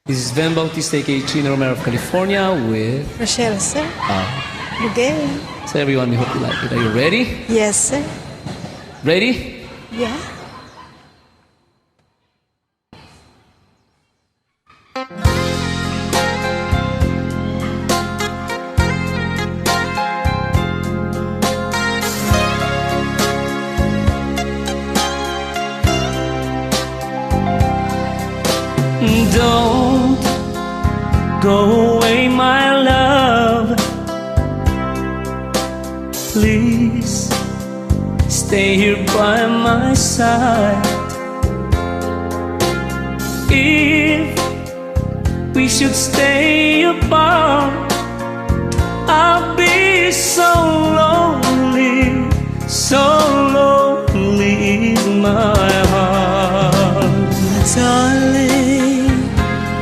This is Vhen Bautista, aka Chino Romero of California with Rochelle, sir. Okay. So everyone, we hope you like it. Are you ready? Yes, sir. Ready? Yeah. Don't go away, my love. Please stay here by my side. If we should stay apart, I'll be so lonely, so lonely in my heart. Darling,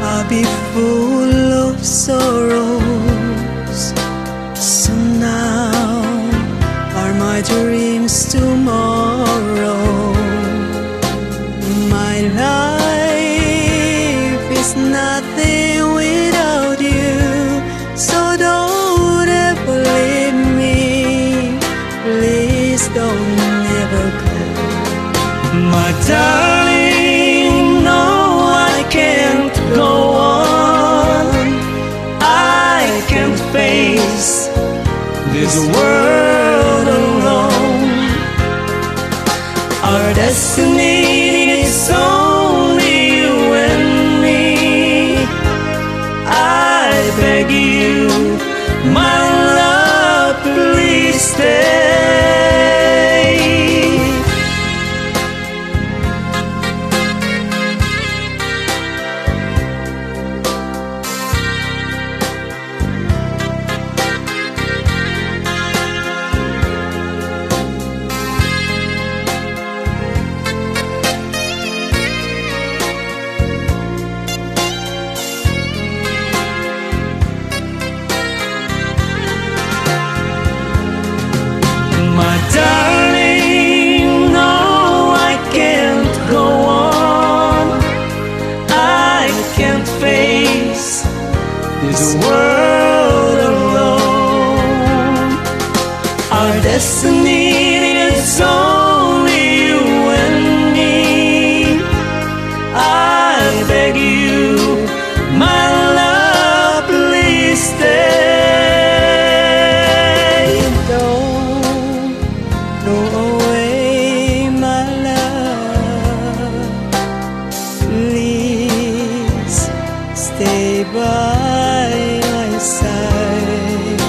I'll be full of sorrows. So now are my dreams tomorrow. My life is nothing without you. So don't ever leave me. Please don't ever go. My darling, no, I can't go on. I can't face this world alone. Our destiny is only you and me. I beg you, my love, please stay. My darling, no, I can't go on. I can't face this world alone. Our destiny is only you and me. I beg you, my love, please stay. Go away, my love. Please stay by my side.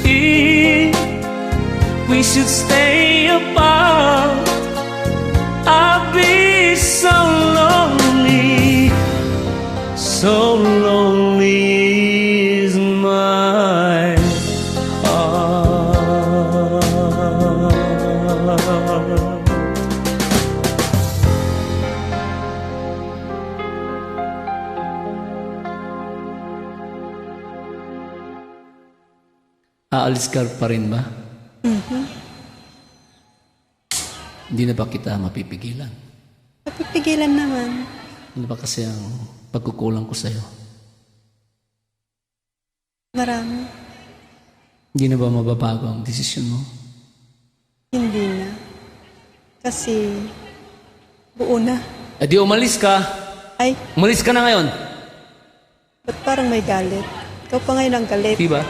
If we should stay apart, I'll be so lonely, so lonely is my heart. Aalis ka pa rin ba? Hindi na ba kita mapipigilan? Napipigilan naman. Ano ba kasi ang pagkukulang ko sa'yo? Marami. Hindi na ba mababago ang desisyon mo? Hindi na. Kasi buo na. Eh di umalis ka. Ay, Umalis ka na ngayon. ba't parang may galit? Ikaw pa ngayon ang galit. Diba?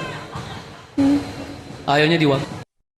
Ayaw niya, di ba?